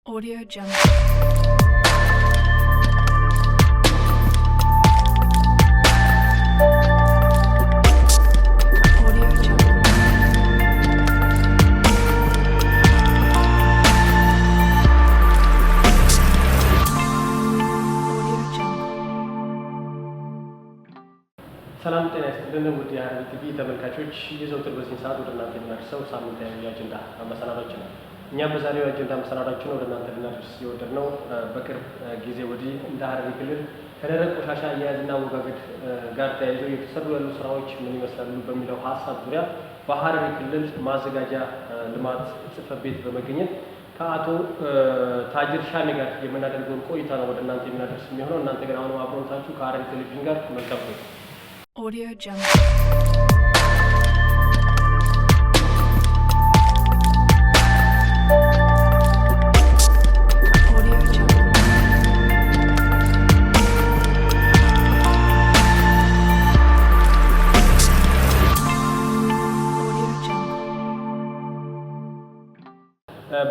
Audio Jungle. Audio Jungle. Audio Jungle. ሰላም ጤና ይስጥልን ውድ የሐረሪ ቲቪ ተመልካቾች፣ የዘወትር በዚህ ሰዓት ወደ እናንተ የሚደርሰው ሳምንታዊ የአጀንዳ መሰናዷችን ነው። እኛም በዛሬው አጀንዳ መሰናዷችን ወደ እናንተ ልናደርስ የወደድነው በቅርብ ጊዜ ወዲህ እንደ ሐረሪ ክልል ከደረቅ ቆሻሻ አያያዝና አወጋገድ ጋር ተያይዘው የተሰሩ ያሉ ስራዎች ምን ይመስላሉ በሚለው ሀሳብ ዙሪያ በሐረሪ ክልል ማዘጋጃ ልማት ጽሕፈት ቤት በመገኘት ከአቶ ታጅር ሻኔ ጋር የምናደርገውን ቆይታ ነው ወደ እናንተ የምናደርስ የሚሆነው። እናንተ ግን አሁንም አብሮታችሁ ከሐረሪ ቴሌቪዥን ጋር መልካም ነው። Audio Jungle. Audio Jungle. Audio Jungle.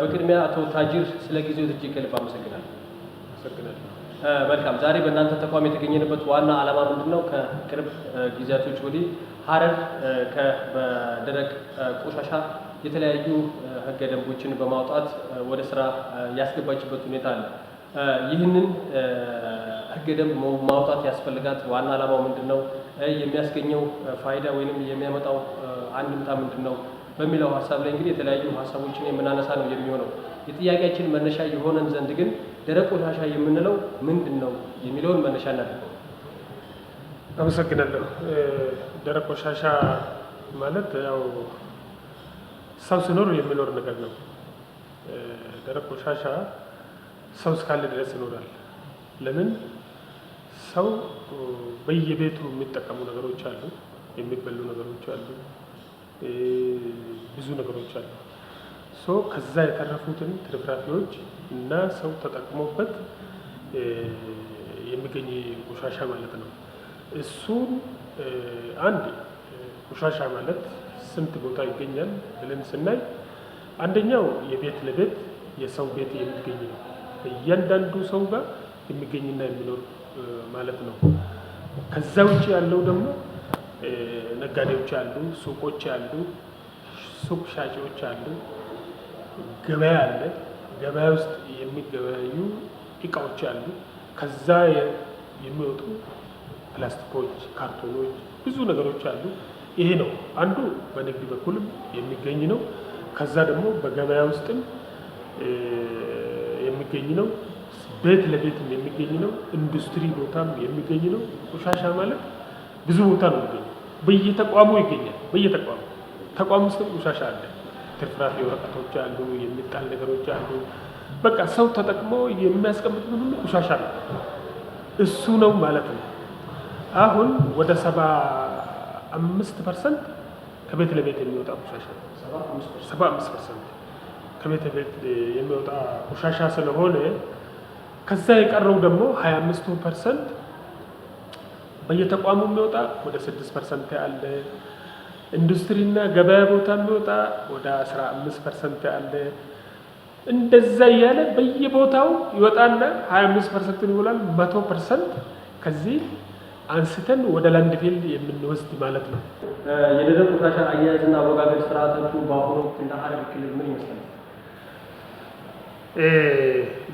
በቅድሚያ አቶ ታጅር ስለ ጊዜው እጅግ ከልብ አመሰግናለሁ። መልካም። ዛሬ በእናንተ ተቋም የተገኘንበት ዋና ዓላማ ምንድነው? ከቅርብ ጊዜያቶች ወዲህ ሐረር በደረቅ ቆሻሻ የተለያዩ ሕገ ደንቦችን በማውጣት ወደ ስራ ያስገባችበት ሁኔታ አለ። ይህንን ሕገ ደንብ ማውጣት ያስፈልጋት ዋና ዓላማው ምንድነው? የሚያስገኘው ፋይዳ ወይንም የሚያመጣው አንድምታ ምንድነው? በሚለው ሀሳብ ላይ እንግዲህ የተለያዩ ሀሳቦችን የምናነሳ ነው የሚሆነው። የጥያቄያችን መነሻ የሆነን ዘንድ ግን ደረቅ ቆሻሻ የምንለው ምንድነው የሚለውን መነሻ እናድርገው። አመሰግናለሁ። ደረቅ ቆሻሻ ማለት ያው ሰው ሲኖር የሚኖር ነገር ነው። ደረቅ ቆሻሻ ሰው እስካለ ድረስ ይኖራል። ለምን? ሰው በየቤቱ የሚጠቀሙ ነገሮች አሉ፣ የሚበሉ ነገሮች አሉ፣ ብዙ ነገሮች አሉ። ከዛ የተረፉትን ትርፍራፊዎች እና ሰው ተጠቅሞበት የሚገኝ ቆሻሻ ማለት ነው። እሱን አንድ ቆሻሻ ማለት ስንት ቦታ ይገኛል ብለን ስናይ አንደኛው የቤት ለቤት የሰው ቤት የሚገኝ ነው። እያንዳንዱ ሰው ጋር የሚገኝና የሚኖር ማለት ነው። ከዛ ውጭ ያለው ደግሞ ነጋዴዎች አሉ፣ ሱቆች አሉ፣ ሱቅ ሻጮች አሉ፣ ገበያ አለ። ገበያ ውስጥ የሚገበያዩ እቃዎች አሉ። ከዛ የሚወጡ ፕላስቲኮች፣ ካርቶኖች፣ ብዙ ነገሮች አሉ። ይሄ ነው አንዱ በንግድ በኩልም የሚገኝ ነው። ከዛ ደግሞ በገበያ ውስጥም የሚገኝ ነው። ቤት ለቤትም የሚገኝ ነው። ኢንዱስትሪ ቦታም የሚገኝ ነው። ቆሻሻ ማለት ብዙ ቦታ ነው የሚገኘው። በየተቋሙ ይገኛል። ተቋም ውስጥ ቆሻሻ አለ። ትርፍራፊ ወረቀቶች አሉ፣ የሚጣል ነገሮች አሉ። በቃ ሰው ተጠቅሞ የሚያስቀምጡት ሁሉ ቆሻሻ ነው። እሱ ነው ማለት ነው። አሁን ወደ 75% ከቤት ለቤት የሚወጣ ቆሻሻ ነው። 75% ከቤት ለቤት የሚወጣ ቆሻሻ ስለሆነ ከዛ የቀረው ደግሞ 25% በየተቋሙ የሚወጣ ወደ 6% አለ። ኢንዱስትሪና ገበያ ቦታ የሚወጣ ወደ 15% አለ። እንደዛ እያለ በየቦታው ይወጣና 25% ይውላል። 100% ከዚህ አንስተን ወደ ላንድ ፊልድ የምንወስድ ማለት ነው። የደረቅ ቆሻሻ አያያዝና አወጋገድ ስርዓታችሁ በአሁኑ ወቅት እንደ ሐረሪ ክልል ምን ይመስላል?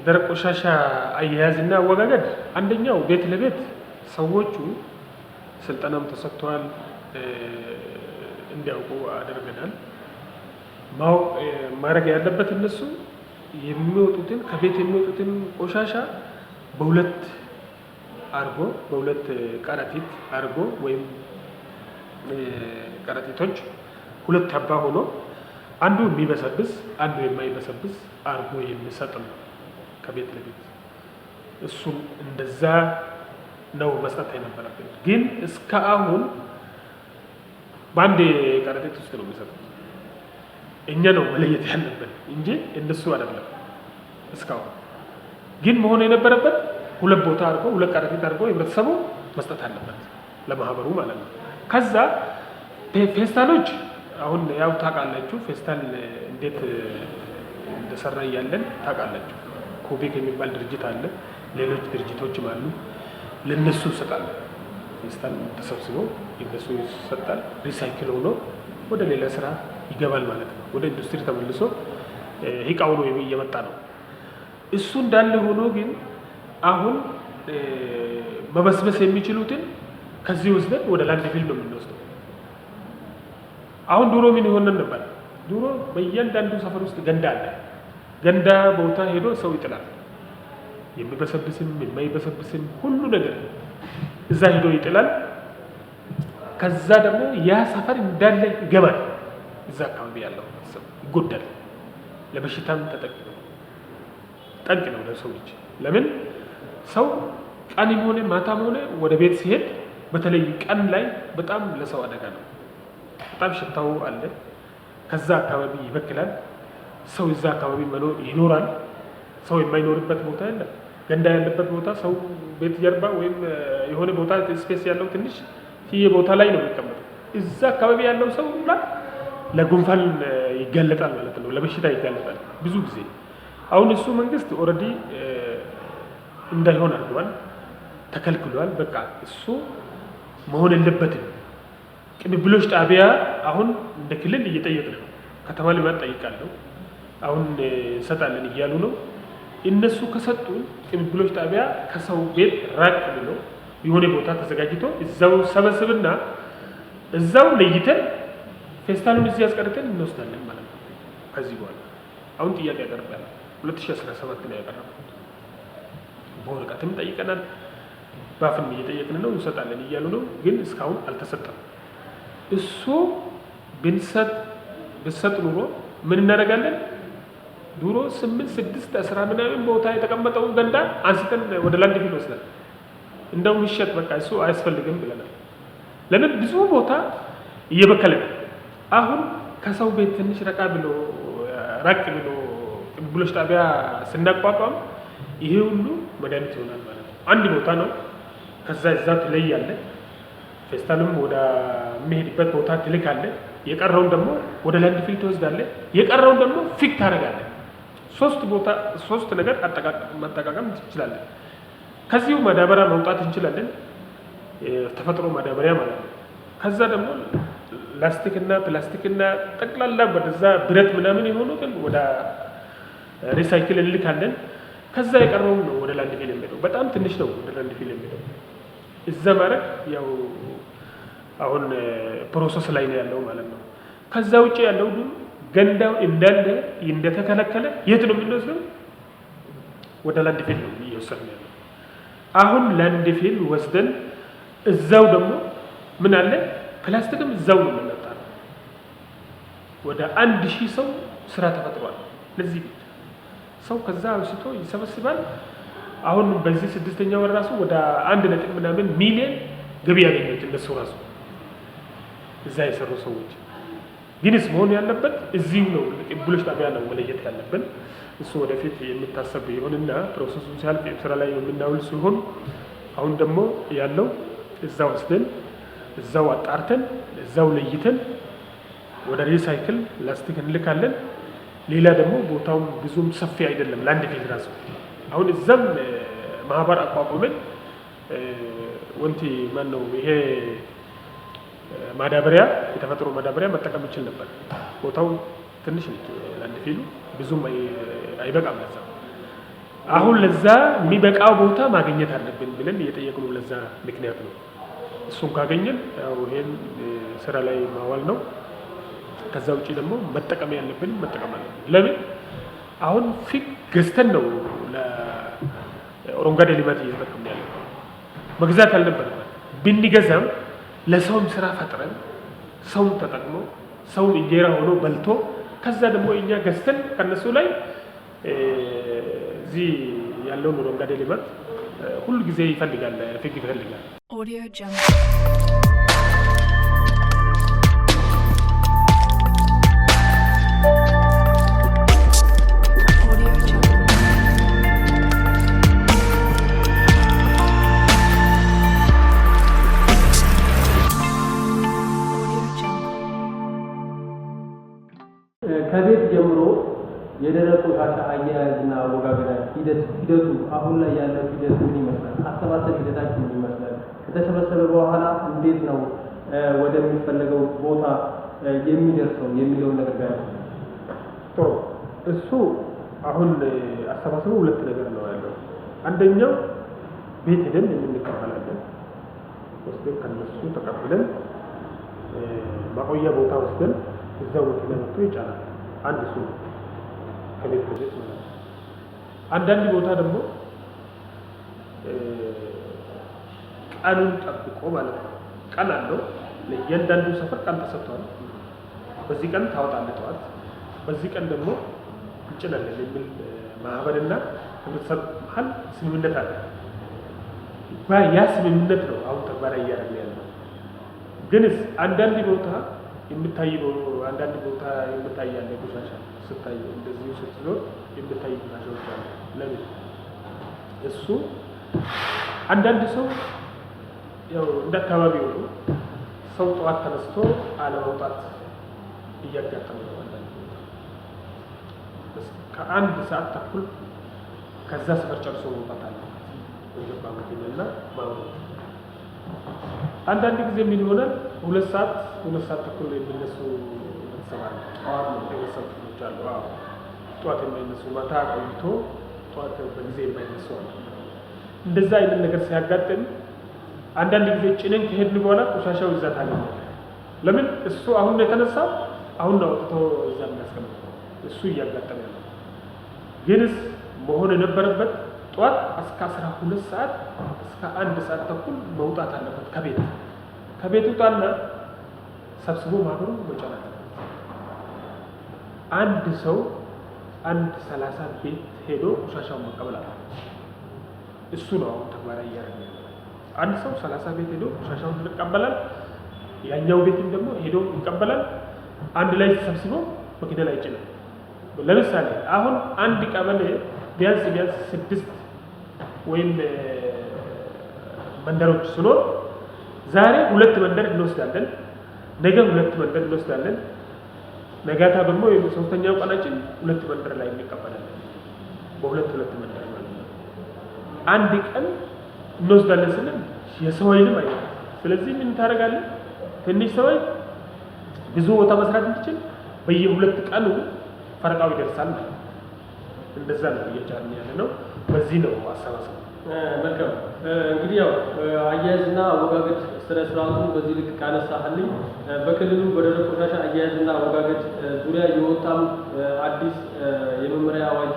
ደረቅ ቆሻሻ አያያዝና አወጋገድ አንደኛው ቤት ለቤት ሰዎቹ ስልጠናም ተሰጥቷል፣ እንዲያውቁ አድርገናል። ማድረግ ያለበት እነሱ የሚወጡትን ከቤት የሚወጡትን ቆሻሻ በሁለት ከረጢት አድርጎ ወይም ከረጢቶች ሁለት አባ ሆኖ አንዱ የሚበሰብስ አንዱ የማይበሰብስ አድርጎ የሚሰጥ ነው ከቤት ለቤት። እሱም እንደዛ ነው መስጠት የነበረብን። ግን እስከ አሁን በአንድ ከረጢት ውስጥ ነው የሚሰጡት። እኛ ነው መለየት ያለብን እንጂ እነሱ አይደለም። እስካሁን ግን መሆን የነበረበት ሁለት ቦታ አድርጎ ሁለት ከረጢት አድርጎ ህብረተሰቡ መስጠት አለበት፣ ለማህበሩ ማለት ነው። ከዛ ፌስታሎች አሁን ያው ታውቃላችሁ ፌስታል እንዴት እንደሰራ እያለን ታውቃላችሁ። ኩቤክ የሚባል ድርጅት አለ፣ ሌሎች ድርጅቶችም አሉ። ለነሱ ይሰጣል። ፌስታል ተሰብስቦ የነሱ ይሰጣል። ሪሳይክል ሆኖ ወደ ሌላ ስራ ይገባል ማለት ነው። ወደ ኢንዱስትሪ ተመልሶ እቃው ነው እየመጣ ነው። እሱ እንዳለ ሆኖ ግን አሁን መበስበስ የሚችሉትን ከዚህ ወስደን ወደ ላንድ ፊል ነው የምንወስደው። አሁን ድሮ ምን ይሆን ነበር? ድሮ በእያንዳንዱ ሰፈር ውስጥ ገንዳ አለ። ገንዳ ቦታ ሄዶ ሰው ይጥላል። የሚበሰብስም የማይበሰብስም ሁሉ ነገር እዛ ሄዶ ይጥላል። ከዛ ደግሞ ያ ሰፈር እንዳለ ይገባል። እዛ አካባቢ ያለው ሰው ይጎዳል። ለበሽታም ጠንቅ ነው ለሰው ልጅ። ለምን ሰው ቀንም ሆነ ማታም ሆነ ወደ ቤት ሲሄድ በተለይ ቀን ላይ በጣም ለሰው አደጋ ነው። በጣም ሽታው አለ። ከዛ አካባቢ ይበክላል። ሰው እዛ አካባቢ ይኖራል። ሰው የማይኖርበት ቦታ የለም። ገንዳ ያለበት ቦታ ሰው ቤት ጀርባ ወይም የሆነ ቦታ ስፔስ ያለው ትንሽ ቦታ ላይ ነው የሚቀመጠው። እዛ አካባቢ ያለው ሰው ሁላ ለጉንፋን ይጋለጣል ማለት ነው፣ ለበሽታ ይጋለጣል ብዙ ጊዜ። አሁን እሱ መንግስት ኦልሬዲ እንዳይሆን አድርጓል፣ ተከልክሏል። በቃ እሱ መሆን የለበትም። ቅብብሎች ጣቢያ አሁን እንደ ክልል እየጠየቅን ነው። ከተማ ልማት ጠይቃለሁ፣ አሁን እንሰጣለን እያሉ ነው። እነሱ ከሰጡን ቅብብሎች ጣቢያ ከሰው ቤት ራቅ ብሎ የሆነ ቦታ ተዘጋጅቶ እዛው ሰበስብና እዛው ለይተን ፌስታሉን እዚህ ያስቀርተን እንወስዳለን ማለት ነው። ከዚህ በኋላ አሁን ጥያቄ ያቀርባል። 2017 ነው ያቀረብኩት። በወረቀትም ጠይቀናል፣ ባፍን እየጠየቅን ነው፣ እንሰጣለን እያሉ ነው። ግን እስካሁን አልተሰጠም። እሱ ብንሰጥ ኑሮ ምን እናደርጋለን? ድሮ 8 6 10 ምናምን ቦታ የተቀመጠውን ገንዳ አንስተን ወደ ላንድ ፊል ወስደን እንደው ይሸጥ በቃ እሱ አያስፈልግም ብለናል። ለምን ብዙ ቦታ እየበከለ ነው። አሁን ከሰው ቤት ትንሽ ራቅ ብሎ ቅብብሎች ጣቢያ ስናቋቋም ይሄ ሁሉ መድኃኒት ይሆናል ማለት ነው። አንድ ቦታ ነው። ከዛ እዛ ትለያለ። ፌስታሉም ወደ የሚሄድበት ቦታ ትልካለ። የቀረውን ደግሞ ወደ ላንድ ፊል ትወስዳለ። የቀረውን ደግሞ ፊክ ታደርጋለህ። ሶስት ነገር መጠቃቀም ትችላለን። ከዚሁ ማዳበሪያ ማውጣት እንችላለን፣ ተፈጥሮ ማዳበሪያ ማለት ነው። ከዛ ደግሞ ፕላስቲክና ጠቅላላ ወደዛ ብረት ምናምን የሆኑትን ወደ ሪሳይክል እንልካለን። ከዛ የቀረውን ነው ወደ ላንድ ፊል የሚሄደው። በጣም ትንሽ ነው ወደ ላንድ ፊል የሚሄደው። እዛ ማለት ያው አሁን ፕሮሰስ ላይ ነው ያለው ማለት ነው። ከዛ ውጭ ያለው ግን ገንዳው እንዳለ እንደተከለከለ የት ነው የምንወስደው? ወደ ላንድ ፊል ነው እየወሰድን ያለው። አሁን ላንድ ፊል ወስደን እዛው ደግሞ ምን አለ ፕላስቲክም እዛው ነው የምናጣለው። ወደ 1000 ሰው ስራ ተፈጥሯል። ለዚህ ሰው ከዛ አንስቶ ይሰበስባል። አሁን በዚህ 6ኛ ወር ራሱ ወደ 1 ምናምን ሚሊዮን ገቢ ያገኙት እነሱ ራሱ እዛ የሰሩ ሰዎች። ግንስ መሆን ያለበት እዚሁ ነው። ቅብብሎች ጣቢያ ነው መለየት ያለብን። እሱ ወደፊት የሚታሰብ ይሆንና ፕሮሰሱን ሲያልቅ ስራ ላይ የምናውል ሲሆን፣ አሁን ደግሞ ያለው እዛው ወስደን እዛው አጣርተን እዛው ለይተን ወደ ሪሳይክል ፕላስቲክ እንልካለን። ሌላ ደግሞ ቦታውም ብዙም ሰፊ አይደለም ላንድ ፊል ራሱ። አሁን እዛም ማህበር አቋቁመን ወንቲ ማን ነው ይሄ ማዳበሪያ የተፈጥሮ ማዳበሪያ መጠቀም ይችል ነበር። ቦታው ትንሽ ነች ላንድ ፊሉ ብዙም አይበቃም ለዛ። አሁን ለዛ የሚበቃው ቦታ ማግኘት አለብን ብለን እየጠየቅነው ለዛ ምክንያት ነው። እሱን ካገኘን ያው ይሄን ስራ ላይ ማዋል ነው። ከዛ ውጪ ደግሞ መጠቀም ያለብን መጠቀም አለብን። ለምን አሁን ፊክ ገዝተን ነው ለኦሮንጋዴ ልማት እየተጠቀምን ያለው። መግዛት አልነበረም። ብንገዛም ለሰውም ስራ ፈጥረን ሰውም ተጠቅሞ ሰውም እንጀራ ሆኖ በልቶ ከዛ ደግሞ እኛ ገዝተን ከነሱ ላይ እዚህ ያለውን ኦሮንጋዴ ልማት ሁሉ ጊዜ ይፈልጋል፣ ፊክ ይፈልጋል። Audio Jungle. ከቤት ጀምሮ የደረቅ ቆሻሻ አያያዝና አወጋገድ ሂደቱ አሁን ላይ ያለው ሂደት ምን ይመስላል? አሰባሰብ ሂደታችሁ ምን ይመስላል? ከተሰበሰበ በኋላ እንዴት ነው ወደሚፈለገው ቦታ የሚደርሰው የሚለውን ነገር ጋር ጥሩ። እሱ አሁን አሰባሰቡ ሁለት ነገር ነው ያለው። አንደኛው ቤት ሄደን የምንቀበላለን፣ ወስደን ከነሱ ተቀብለን ማቆያ ቦታ ወስደን እዛው መኪና መጥቶ ይጫናል። አንድ እሱ ከቤት ለቤት ማለት ነው። አንዳንድ ቦታ ደግሞ ቀኑን ጠብቆ ማለት ነው። ቀን አለው ለእያንዳንዱ ሰፈር ቀን ተሰጥቷል። በዚህ ቀን ታወጣለህ ጠዋት፣ በዚህ ቀን ደግሞ እንጭናለን የሚል ማህበርና ህብረተሰብ መሀል ስምምነት አለ። ያ ስምምነት ነው አሁን ተግባራዊ እያደረግን ያለው። ግንስ አንዳንድ ቦታ አንዳንድ ቦታ የምታይ ያለ ቆሻሻ ስታይ እንደዚሁ ስትዞር የምታይ ቆሻሻዎች አሉ። ለምን እሱ አንዳንድ ሰው ያው እንደ አካባቢው ነው ሰው ጠዋት ተነስቶ አለመውጣት እያጋጠመ ነው። አንዳንድ ከአንድ ሰዓት ተኩል ከዛ ሰፈር ጨርሶ መውጣት አለ የገባ መኪናና ማውጣት። አንዳንድ ጊዜ ምን ይሆናል? ሁለት ሰዓት ተኩል የሚነሱ ሰባል ሰዎች አሉ። ጠዋት የማይነሱ ማታ ቆይቶ ጠዋት በጊዜ የማይነሱ አሉ። እንደዛ አይነት ነገር ሲያጋጥም አንዳንድ ጊዜ ጭነን ከሄድን በኋላ ቆሻሻው እዛ ታገኛለህ። ለምን እሱ አሁን ነው የተነሳው፣ አሁን ነው አውጥቶ እዛ የሚያስቀምጠው። እሱ እያጋጠመ ነው። ግንስ መሆን የነበረበት ጠዋት እስከ 12 ሰዓት እስከ 1 ሰዓት ተኩል መውጣት አለበት ከቤት ውጣና ሰብስቦ ማህበሩ መጫን አለበት። አንድ ሰው 30 ቤት ሄዶ ቆሻሻውን መቀበል አለበት። እሱ ነው አሁን ተግባራዊ እያደረገ ያለው። አንድ ሰው 30 ቤት ሄዶ ቆሻሻውን ይቀበላል፣ ያኛው ቤትም ደግሞ ሄዶ ይቀበላል። አንድ ላይ ተሰብስቦ መኪና ላይ ይጭናል። ለምሳሌ አሁን አንድ ቀበሌ ቢያንስ 6 ወይም መንደሮች ሲኖር ዛሬ 2 መንደር እንወስዳለን፣ ነገ 2 መንደር እንወስዳለን፣ ነጋታ ደግሞ ሶስተኛው ቀናችን 2 መንደር ላይ እንቀበላለን። በሁለት መንደር ማለት ነው። አንድ ቀን እንወስዳለን ስንል የሰው ኃይልም አይደለም። ስለዚህ ምን ታደርጋለህ? ትንሽ ሰው ብዙ ቦታ መስራት እንዲችል በየ2 ቀኑ ፈረቃው ይደርሳል ማለት ነው። እንደዛ ነው እየጫንን ያለ ነው። በዚህ ነው አሰባሰብ። መልካም እንግዲህ ያው አያያዝና አወጋገድ ስነ ስርዓቱ በዚህ ልክ ካነሳህልኝ በክልሉ በደረቅ ቆሻሻ አያያዝና አወጋገድ ዙሪያ የወጣም አዲስ የመመሪያ አዋጅ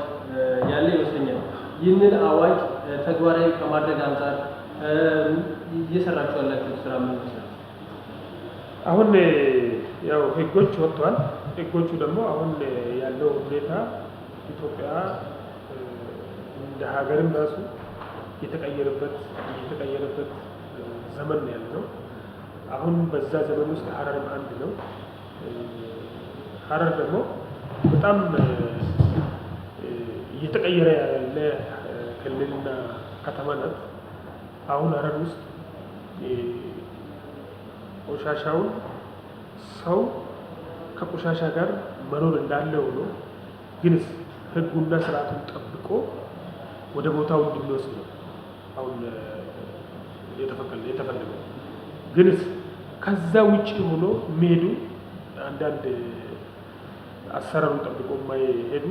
ያለ ይመስለኛል። ይህንን አዋጅ ተግባራዊ ከማድረግ አንጻር እየሰራችሁ ያላችሁ ስራ ምን ይመስላል? አሁን ያው ህጎች ወጥቷል። ህጎቹ ደግሞ አሁን ያለው ሁኔታ ኢትዮጵያ እንደ ሀገርም ራሱ የተቀየረበት ዘመን ነው ያለው። አሁን በዛ ዘመን ውስጥ ሀረርም አንድ ነው። ሀረር ደግሞ በጣም እየተቀየረ ያለ ክልልና ከተማ ናት። አሁን ሀረር ውስጥ ቆሻሻውን ሰው ከቆሻሻ ጋር መኖር እንዳለ ሆኖ ግን ህጉና ስርዓቱን ጠብቆ ወደ ቦታው እንዲወስድ ነው አሁን የተፈለገው። ግን ከዛ ውጪ ሆኖ የሚሄዱ አንዳንድ አሰራሩን ጠብቆ የማይሄዱ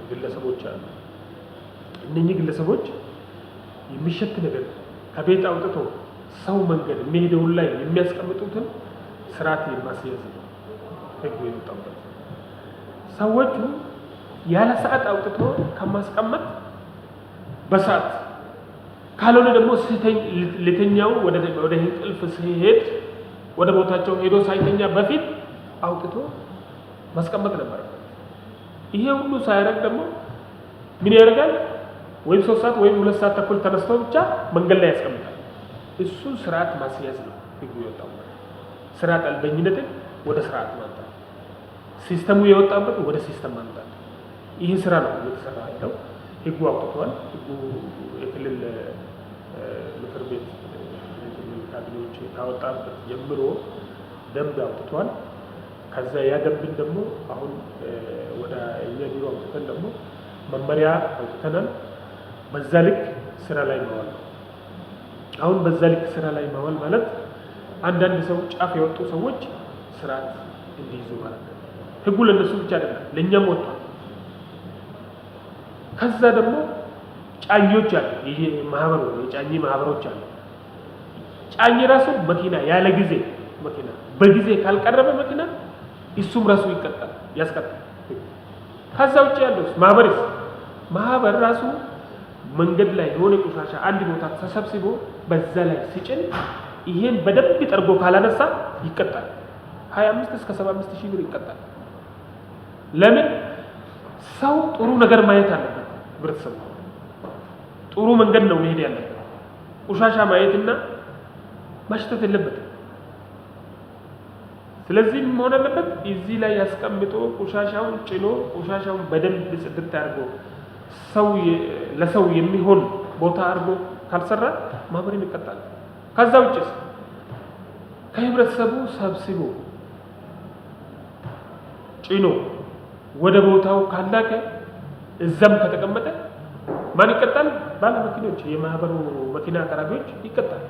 ግለሰቦች አሉ። እነኚህ ግለሰቦች የሚሸት ነገር ከቤት አውጥቶ ሰው መንገድ የሚሄደውን ላይ የሚያስቀምጡትን ስርዓት የማስያዝ ነው ህጉ የወጣበት። ሰዎቹ ያለ ሰዓት አውጥቶ ከማስቀመጥ በሰዓት ካልሆነ ደግሞ ለተኛው ወደ እንቅልፍ ሲሄድ ወደ ቦታቸው ሄዶ ሳይተኛ በፊት አውጥቶ ማስቀመጥ ነበረበት። ይሄ ሁሉ ሳያደርግ ደግሞ ምን ያደርጋል? ወይም 3 ሰዓት ወይም 2 ሰዓት ተኩል ተነስቶ ብቻ መንገድ ላይ ያስቀምጣል። እሱ ስርዓት ማስያዝ ነው ህጉ የወጣው። ስርዓት አልበኝነትን ወደ ስርዓት ማምጣት፣ ሲስተሙ የወጣበት ወደ ሲስተም ማምጣት፣ ይሄ ስራ ነው እየተሰራ ያለው። ህጉ አውጥቷል። ህጉ የክልል ምክር ቤት ካቢኔዎች ካወጣበት ጀምሮ ደንብ አውጥቷል። ከዛ ያ ደንብን ደግሞ አሁን ወደ እኛ ቢሮ አውጥተን ደግሞ መመሪያ አውጥተናል። በዛ ልክ ስራ ላይ ማዋል ነው። አሁን በዛ ልክ ስራ ላይ ማዋል ማለት አንዳንድ ሰው ጫፍ የወጡ ሰዎች ስርዓት እንዲይዙ ማለት ነው። ህጉ ለነሱ ብቻ አይደለም ለኛም ወጥቷል። ከዛ ደግሞ ጫኞች አሉ። ይሄ ማህበሩ የጫኝ ማህበሮች አሉ። ጫኝ ራሱ መኪና ያለ ጊዜ መኪና በጊዜ ካልቀረበ መኪና እሱም ራሱ ያስቀጣል። ከዛ ውጭ ያለው ማህበር ራሱ መንገድ ላይ የሆነ ቆሻሻ አንድ ቦታ ተሰብስቦ በዛ ላይ ሲጭን ይሄን በደንብ ጠርጎ ካላነሳ ይቀጣል። 25 እስከ 75 ሺህ ብር ይቀጣል። ለምን? ሰው ጥሩ ነገር ማየት አለበት። ህብረተሰቡ ጥሩ መንገድ ነው መሄድ ያለበት። ቆሻሻ ማየትና ማሽተት የለበትም። ስለዚህ መሆን አለበት እዚህ ላይ ያስቀምጦ ቆሻሻውን ጭኖ ቆሻሻውን በደንብ ጽድት አድርጎ ለሰው የሚሆን ቦታ አድርጎ ካልሰራ ማህበርን ይቀጣል። ከዛ ውጭስ ከህብረተሰቡ ሰብስቦ ጭኖ ወደ ቦታው ካላከ እዛም ከተቀመጠ ማን ይቀጣል? ባለ መኪኖች፣ የማህበሩ መኪና አቅራቢዎች ይቀጣል።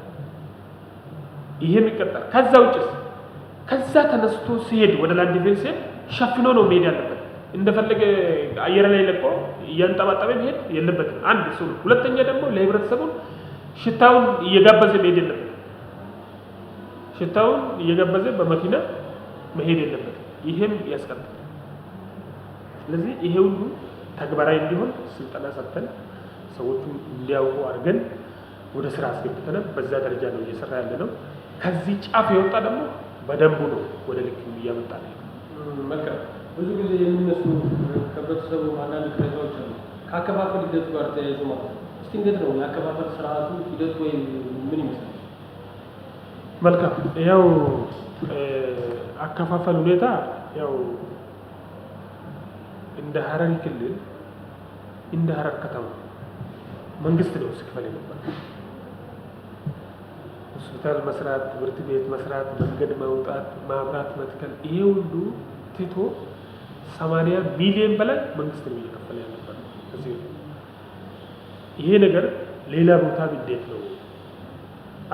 ይሄም ይቀጣል። ከዛ ውጭስ ከዛ ተነስቶ ሲሄድ ወደ ላንድ ቬል ሲሄድ ሸፍኖ ነው መሄድ ያለበት። እንደፈለገ አየር ላይ ለቆ እያንጠባጠበ መሄድ የለበትም። አንድ እሱ ነው። ሁለተኛ ደግሞ ለህብረተሰቡ ሽታውን እየጋበዘ መሄድ የለበትም። ሽታውን እየጋበዘ በመኪና መሄድ የለበትም። ይሄም ያስቀጣል። ስለዚህ ይሄ ሁሉ ተግባራዊ እንዲሆን ስልጠና ሰጥተን ሰዎቹ እንዲያውቁ አድርገን ወደ ስራ አስገብተን በዛ ደረጃ ነው እየሰራ ያለ ነው። ከዚህ ጫፍ የወጣ ደግሞ በደንቡ ነው ወደ ልክ እያመጣ ነው። መልካም። ብዙ ጊዜ የሚነሱ ከህብረተሰቡ አንዳንድ ቅሬታዎች አሉ ከአከፋፈል ሂደቱ ጋር ተያይዞ ማለት ነው። እስቲ እንዴት ነው የአከፋፈል ስርዓቱ ሂደቱ ወይም ምን ይመስላል? መልካም። ያው አከፋፈል ሁኔታ ያው እንደ ሀረሪ ክልል እንደ ሀረር ከተማ መንግስት ነው ሲከፈል የነበረው። ሆስፒታል መስራት፣ ትምህርት ቤት መስራት፣ መንገድ ማውጣት፣ ማብራት መትከል ይሄ ሁሉ ትቶ 80 ሚሊዮን በላይ መንግስት ነው እየከፈለ ያለበት። እዚህ ይሄ ነገር ሌላ ቦታ እንዴት ነው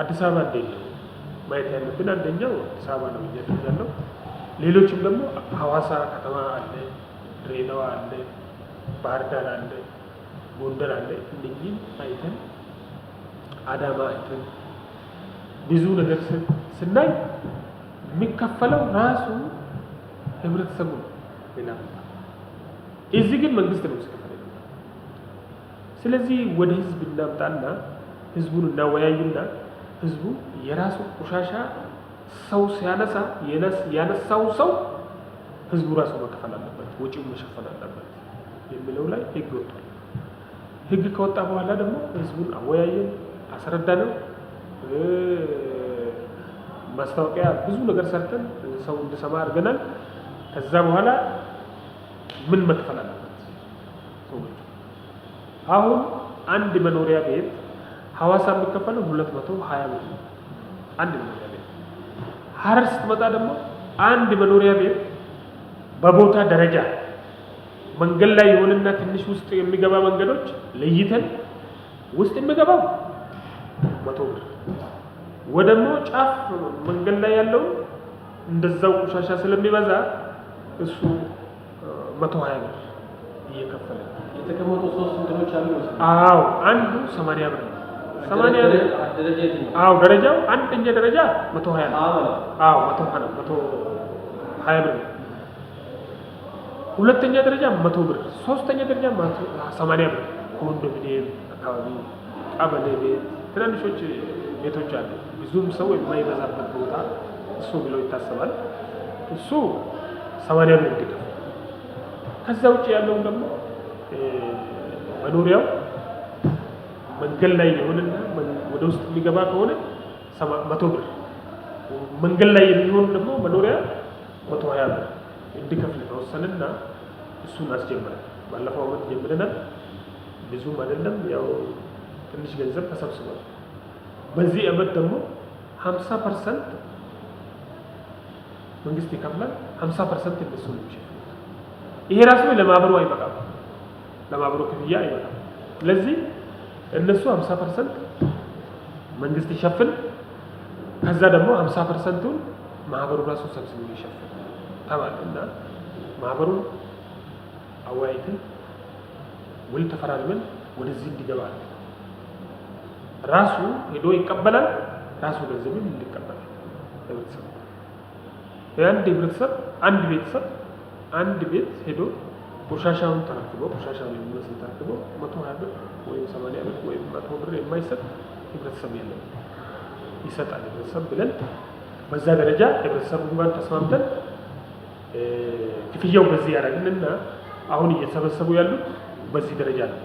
አዲስ አበባ እንዴት ነው ማየት ያለብን? አንደኛው አዲስ አበባ ነው ያለው። ሌሎችም ደግሞ ሐዋሳ ከተማ አለ፣ ድሬዳዋ አለ፣ ባህር ዳር አለ፣ ጎንደር አለ። እነኚህን አይተን አዳማ አይተን ብዙ ነገር ስናይ የሚከፈለው ራሱ ህብረተሰቡ ነው። ሌላ እዚህ ግን መንግስት ነው ሲከፈል። ስለዚህ ወደ ህዝብ እናምጣና ህዝቡን እናወያይና ህዝቡ የራሱ ቆሻሻ ሰው ሲያነሳ ያነሳው ሰው ህዝቡ ራሱ መከፈል አለበት፣ ወጪው መሸፈን አለበት የሚለው ላይ ህግ ወጥቷል። ህግ ከወጣ በኋላ ደግሞ ህዝቡን አወያየን፣ አስረዳነው። ማስታወቂያ ብዙ ነገር ሰርተን ሰው እንዲሰማ አድርገናል። ከዛ በኋላ ምን መክፈል አለበት ሰዎች? አሁን አንድ መኖሪያ ቤት ሐዋሳ የሚከፈለው 220 ብር ነው። አንድ መኖሪያ ቤት ሀረር ስትመጣ ደግሞ አንድ መኖሪያ ቤት በቦታ ደረጃ መንገድ ላይ የሆነና ትንሽ ውስጥ የሚገባ መንገዶች ለይተን ውስጥ የሚገባው 100 ብር ወደሞ ጫፍ መንገድ ላይ ያለው እንደዛው ቆሻሻ ስለሚበዛ እሱ 120 ብር እየከፈለ የተቀመጡ ሶስት እንትኖች አሉ። አዎ አንዱ 80 ብር ነው። 80 ብር አዎ ደረጃው አንደኛ ደረጃ 120 ነው። አዎ 120 ብር። ሁለተኛ ደረጃ 100 ብር፣ ሶስተኛ ደረጃ 80 ብር። ኮንዶሚኒየም አካባቢ ቀበሌ ቤት ትናንሾች ቤቶች አሉ፣ ብዙም ሰው የማይበዛበት ቦታ እሱ ብሎ ይታሰባል። እሱ 80 ብር እንዲከፍል። ከዛ ውጭ ያለውን ደግሞ መኖሪያው መንገድ ላይ የሆነና ወደ ውስጥ የሚገባ ከሆነ 100 ብር፣ መንገድ ላይ የሚሆን ደግሞ መኖሪያ 120 ብር እንዲከፍል ተወሰነና እሱን አስጀመረን። ባለፈው ዓመት ጀምረናል። ብዙም አይደለም፣ ያው ትንሽ ገንዘብ ተሰብስቧል። በዚህ ዓመት ደግሞ 50% መንግስት ይከፍላል፣ 50% እነሱ ነው የሚሸፍኑት። ይሄ ራሱ ለማህበሩ አይበቃም፣ ለማህበሩ ክፍያ አይበቃም። ስለዚህ እነሱ 50% መንግስት ይሸፍን፣ ከዛ ደግሞ 50%ቱን ማህበሩ ራሱ ሰብስቦ ይሸፍን ተባለና ማህበሩ አወያይተን ውል ተፈራርመን ወደዚህ እንዲገባ ራሱ ሄዶ ይቀበላል። ራሱ ገንዘብም እንዲቀበላል ለቤተሰብ አንድ ቤተሰብ አንድ ቤት ሄዶ ቆሻሻውን ተረክቦ ቆሻሻውን የሚመስል ተረክቦ 120 ብር ወይም 80 ብር ወይም 100 ብር የማይሰጥ ህብረተሰብ የለም። ይሰጣል ህብረተሰብ ብለን በዛ ደረጃ ህብረተሰቡ ጋር ተስማምተን ክፍያው በዚህ ያደረግንና አሁን እየተሰበሰቡ ያሉት በዚህ ደረጃ ነው።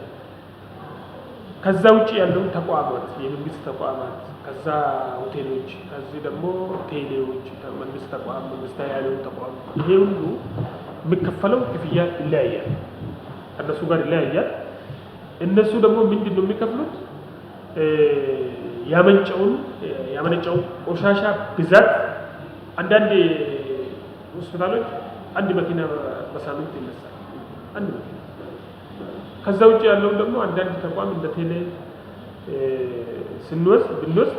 ከዛ ውጪ ያለው ተቋማት የመንግስት ተቋማት፣ ከዛ ሆቴሎች፣ ከዚህ ደግሞ ቴሌዎች፣ መንግስት ተቋም መንግስታዊ ያለው ተቋም ይሄ ሁሉ የሚከፈለው ክፍያ ይለያያል። ከእነሱ ጋር ይለያያል። እነሱ ደግሞ ምንድን ነው የሚከፍሉት? ያመነጨውን ቆሻሻ ብዛት አንዳንድ ሆስፒታሎች አንድ መኪና በሳምንት ይነሳል። አንድ መኪና። ከዛ ውጭ ያለውን ደግሞ አንዳንድ ተቋም እንደ ቴሌ ብንወስድ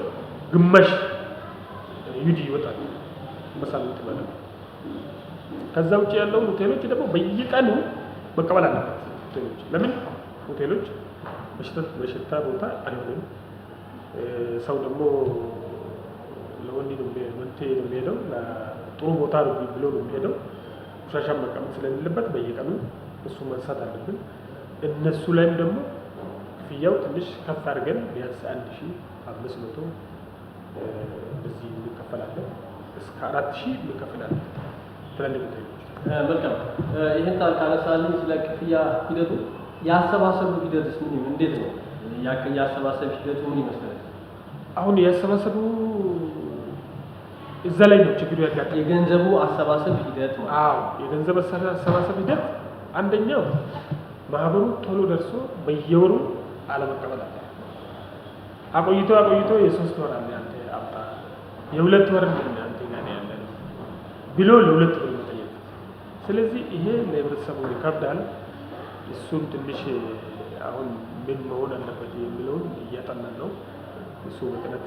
ግማሽ ዩዲ ይወጣል በሳምንት ማለት ነው። ከዛ ውጭ ያለውን ሆቴሎች ደግሞ በየቀኑ መቀበል አለበት ሆቴሎች። ለምን ሆቴሎች በሽታ ቦታ አይሆንም። ሰው ደግሞ ለወንድ ነው የሚሄደው ጥሩ ቦታ ነው ብሎ ነው የሚሄደው። ቆሻሻን መቀመጥ ስለሌለበት በየቀኑ እሱ ማንሳት አለብን። እነሱ ላይም ደግሞ ክፍያው ትንሽ ከፍ አድርገን ቢያንስ 1500 በዚህ እንከፈላለን እስከ 4000 እንከፈላለን። ትላልቅ ሆቴሎች መልካም። ይህን ካነሳልን ስለ ክፍያ ሂደቱ ያሰባሰቡ ሂደትስ እንዴት ነው? ያሰባሰብ ሂደቱ ምን ይመስላል? አሁን ያሰባሰቡ እዛ ላይ ነው ችግሩ ያጋጠመው። የገንዘቡ አሰባሰብ ሂደት ማለት አዎ፣ የገንዘብ አሰባሰብ ሂደት አንደኛው ማህበሩ ቶሎ ደርሶ በየወሩ አለመቀበል አለ። አቆይቶ የ3 ወር አለ አንተ አምጣ፣ የ2 ወር ምን አንተ ጋር ያለ ነው ብሎ ለ2 ወር መጠየቅ። ስለዚህ ይሄ ለህብረተሰቡ ይከብዳል። እሱን ትንሽ አሁን ምን መሆን አለበት የሚለውን እያጠናን ነው። እሱ በጥናት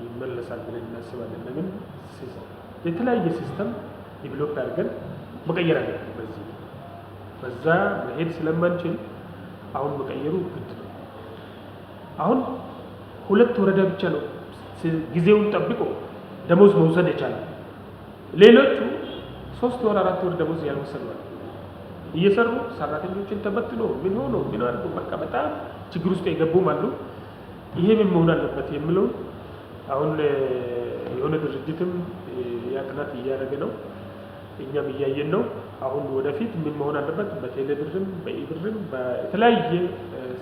ይመለሳል ብለን እናስባለን። ለምን የተለያየ ሲስተም ዲቨሎፕ አድርገን መቀየር አለብን። በዛ መሄድ ስለማንችል አሁን መቀየሩ ግድ ነው። አሁን 2 ወረዳ ብቻ ነው ጊዜውን ጠብቆ ደሞዝ መውሰድ የቻለው። ሌሎቹ 3 ወር 4 ወር ደሞዝ ያልወሰዱ እየሰሩ ሰራተኞችን ተበትኖ ምን ሆኖ ምን አድርጎ በቃ በጣም ችግር ውስጥ የገቡም አሉ። ይሄ ምን መሆን አለበት የሚለው አሁን የሆነ ድርጅትም ያጥናት እያደረገ ነው፣ እኛም እያየን ነው። አሁን ወደፊት ምን መሆን አለበት በቴሌ ብርም በኢብርም በተለያየ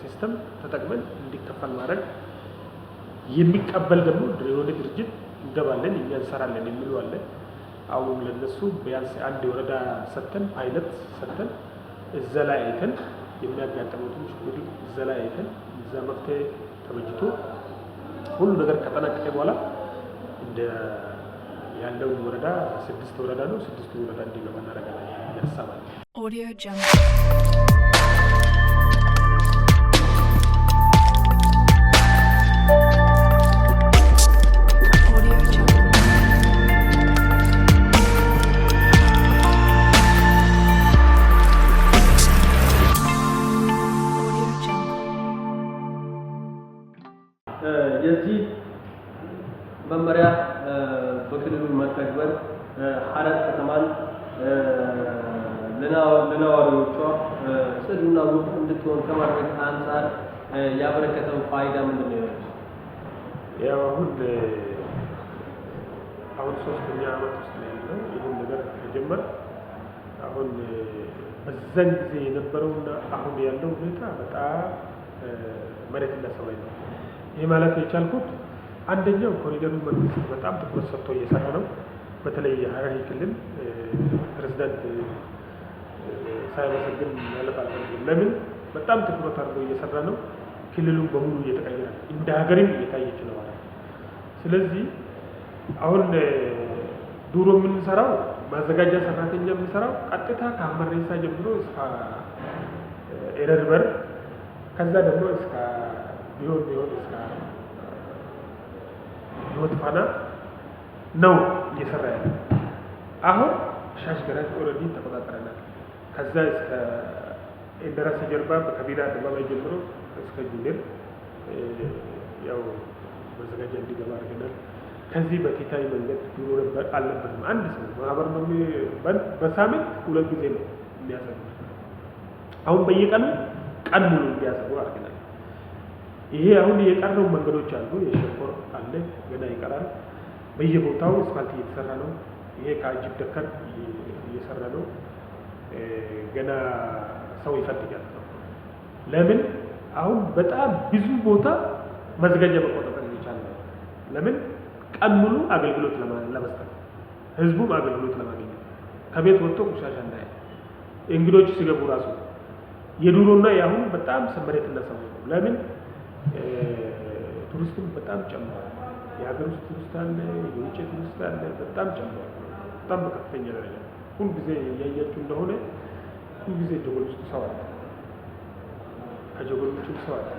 ሲስተም ተጠቅመን እንዲከፈል ማድረግ፣ የሚቀበል ደግሞ የሆነ ድርጅት እንገባለን እኛ እንሰራለን የሚሉ አለ። አሁን ለነሱ ቢያንስ አንድ ወረዳ ሰተን ፓይለት ሰተን እዛ ላይ አይተን የሚያጋጥሙትን ችግር እዛ ላይ አይተን እዛ መፍትሄ ተበጅቶ ሁሉ ነገር ከጠናቀቀ በኋላ እንደ ያለውን ወረዳ 6 ወረዳ ነው 6 ወረዳ እንዲገባ እናደርጋለን ያሳባል። Audio Jungle. የዚህ መመሪያ በክልሉ መተግበር ሐረር ከተማን ለነዋሪዎቿ ጽዱና ውብ እንድትሆን ከማድረግ አንጻር ያበረከተው ፋይዳ ምንድን ነው? ያው አሁን 3ኛ ዓመት ውስጥ ነው ያለው ይህን ነገር ከጀመር። አሁን በዛን ጊዜ የነበረውና አሁን ያለው ሁኔታ በጣም መሬት እና ሰማይ ነው። ይህ ማለት የቻልኩት አንደኛው ኮሪደሩ መንግስት በጣም ትኩረት ሰጥቶ እየሰራ ነው። በተለይ የሐረሪ ክልል ፕሬዝዳንት ሳይመሰግን ማለት አልፈልግም። ለምን በጣም ትኩረት አድርጎ እየሰራ ነው። ክልሉን በሙሉ እየተቀየረ እንደ ሀገርም እየታየች ነው ማለት። ስለዚህ አሁን ዱሮ የምንሰራው ማዘጋጃ ሰራተኛ የምንሰራው ቀጥታ ከአመሬሳ ጀምሮ እስከ ኤረር በር ከዛ ደግሞ እስከ ቢሆን እስከ ህይወት ፋና ነው እየሰራ ያለው። አሁን ሻሽ ገራጅ ኦልሬዲ ተቆጣጥረናል። ከዛ እስከ ኢንደራሲ ጀርባ በከቢና አደባባይ ጀምሮ እስከ ጁኒየር ያው መዘጋጃ እንዲገባ አድርገናል። ከዚህ በቲታይ መንገድ ድሮ ነበር አልነበረም። አንድ ሰው ማህበር ነው በሳምንት 2 ጊዜ ነው የሚያሰሩ። አሁን በየቀኑ ቀን ሙሉ እንዲያሰሩ አድርገናል። ይሄ አሁን የቀረው መንገዶች አሉ። የሸኮር አለ ገና ይቀራል። በየቦታው አስፋልት እየተሰራ ነው። ይሄ ከአጅብ ደከር እየሰራ ነው። ገና ሰው ይፈልጋል። ለምን አሁን በጣም ብዙ ቦታ መዘጋጃ መቆጣጠር ይቻላል። ለምን ቀን ሙሉ አገልግሎት ለመስጠት ህዝቡም አገልግሎት ለማግኘት ከቤት ወጥቶ ቆሻሻ እንዳይ እንግዶች ሲገቡ ራሱ የዱሮና ያሁን በጣም መሬትና ሰው ነው። ለምን ቱሪስቱም በጣም ጨምሯል። የሀገር ውስጥ ቱሪስት አለ፣ የውጭ ቱሪስት አለ፣ በጣም ጨምሯል። በጣም በከፍተኛ ደረጃ ሁል ጊዜ ያያችሁ እንደሆነ ሁል ጊዜ ጀጎል ውስጥ ሰው አለ፣ ከጀጎል ውጭ ሰው አለ።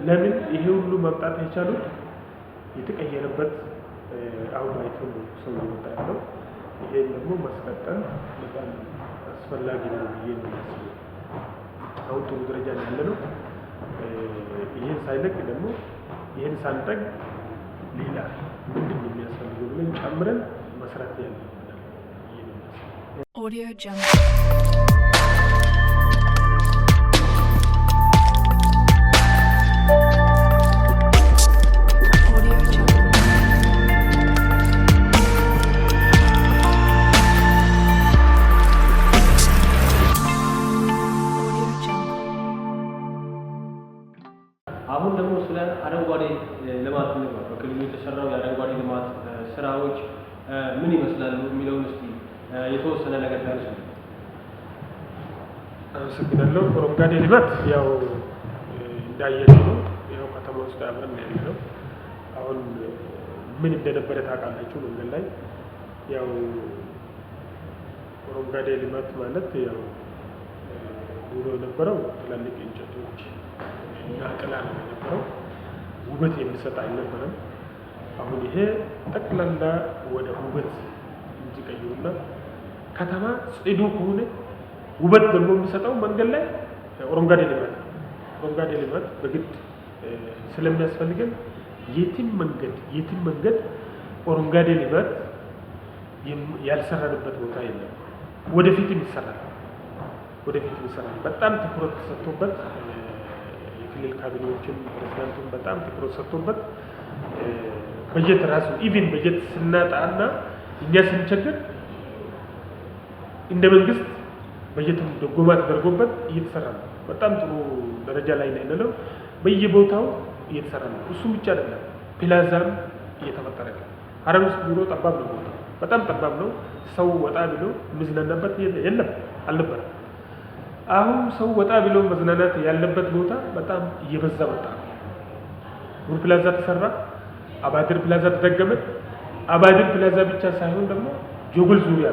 ለምን ይሄ ሁሉ መምጣት የቻሉት የተቀየረበት አሁን አይቶ ሰው እየመጣ ያለው። ይሄን ደግሞ ማስቀጠል በጣም አስፈላጊ ነው ብዬ ነው የማስበው። አሁን ጥሩ ደረጃ ላይ ያለ ነው። ይሄን ሳይለቅ ደግሞ ይሄን ሳንጠግ ሌላ ምንድን ነው የሚያስፈልገው ብለን ጨምረን መስራት ያለብን ብዬ ነው የማስበው። Audio Jungle. አሁን ደግሞ ስለ አረንጓዴ ልማት ነው። በክልሉ የተሰራው የአረንጓዴ ልማት ስራዎች ምን ይመስላሉ የሚለውን እስቲ የተወሰነ ነገር ታንሱ። አመሰግናለሁ። አረንጓዴ ልማት ያው እንዳየነው ነው። ያው ከተማ ውስጥ አብረን ያለነው አሁን ምን እንደነበረ ታውቃላችሁ። መንገድ ላይ ያው አረንጓዴ ልማት ማለት ያው ድሮ የነበረው ትላልቅ እንጨቶች እና ጥላ ነው የነበረው። ውበት የሚሰጥ አልነበረም። አሁን ይሄ ጠቅላላ ወደ ውበት እንዲቀይሩና ከተማ ጽዱ ከሆነ ውበት ደግሞ የሚሰጠው መንገድ ላይ አረንጓዴ ልማት ነው። አረንጓዴ ልማት በግድ ስለሚያስፈልገን የትም መንገድ አረንጓዴ ልማት ያልሰራንበት ቦታ የለም። ወደፊትም ይሰራል። በጣም ትኩረት ተሰጥቶበት የክልል ካቢኔዎችን ፕሬዝዳንቱን በጣም ትኩረት ሰጥቶበት በጀት ራሱ ኢቭን በጀት ስናጣና እኛ ስንቸገር እንደ መንግስት በጀትም ድጎማ ተደርጎበት እየተሰራ ነው። በጣም ጥሩ ደረጃ ላይ ነው ያለው። በየቦታው እየተሰራ ነው። እሱ ብቻ አይደለም፣ ፕላዛም እየተፈጠረ ነው። ሀረር ውስጥ ቢሮ ጠባብ ነው፣ ቦታ በጣም ጠባብ ነው። ሰው ወጣ ብሎ መዝናናበት የለም አልነበረም። አሁን ሰው ወጣ ብሎ መዝናናት ያለበት ቦታ በጣም እየበዛ መጣ። ኑር ፕላዛ ተሰራ፣ አባድር ፕላዛ ተደገመ። አባድር ፕላዛ ብቻ ሳይሆን ደግሞ ጆጎል ዙሪያ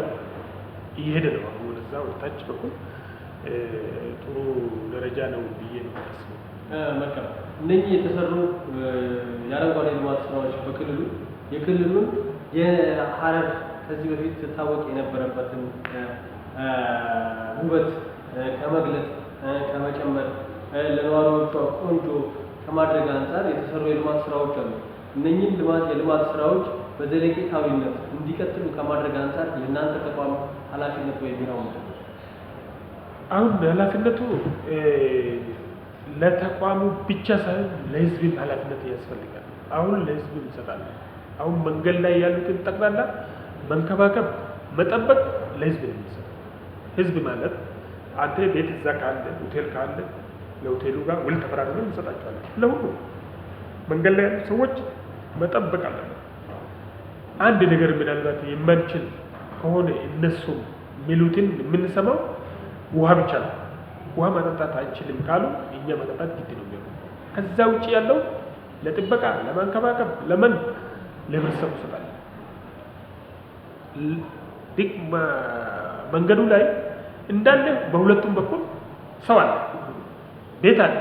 እየሄደ ነው። አሁን ወደዛ ወደታች በኩል ጥሩ ደረጃ ነው ብዬ ነው የማስበው። መልካም። እነዚህ የተሰሩ የአረንጓዴ ልማት ስራዎች በክልሉ የክልሉን የሀረር ከዚህ በፊት ትታወቅ የነበረበትን ውበት ከመግለጽ ከመጨመር ለነዋሪዎቿ ቆንጆ ከማድረግ አንጻር የተሰሩ የልማት ስራዎች አሉ። እነኚህን የልማት ስራዎች በዘለቄታዊነት እንዲቀጥሉ ከማድረግ አንጻር የእናንተ ተቋም ኃላፊነት ወይ ሚናው ምንድን ነው? አሁን ኃላፊነቱ ለተቋሙ ብቻ ሳይሆን ለህዝብም ኃላፊነት ያስፈልጋል። አሁን ለህዝብ እንሰጣለን። አሁን መንገድ ላይ ያሉትን ጠቅላላ መንከባከብ፣ መጠበቅ ለህዝብ ነው የሚሰጠው። ህዝብ ማለት አንተ ቤት እዛ ካለ ሆቴል ካለ ለሆቴሉ ጋር ውል ተፈራርመን እንሰጣቸዋለን። ለሁሉ መንገድ ላይ ያሉ ሰዎች መጠበቅ አለበት። አንድ ነገር ምናልባት የማንችል ከሆነ እነሱ የሚሉትን የምንሰማው ውሃ ብቻ ነው። ውሃ ማጠጣት አንችልም ካሉ እኛ ማጠጣት ግድ ነው የሚሆነው። ከዛ ውጭ ያለው ለጥበቃ ለማንከባከብ ለምን ለህብረተሰቡ ይሰጣል። መንገዱ ላይ እንዳለ በሁለቱም በኩል ሰው አለ፣ ቤት አለ።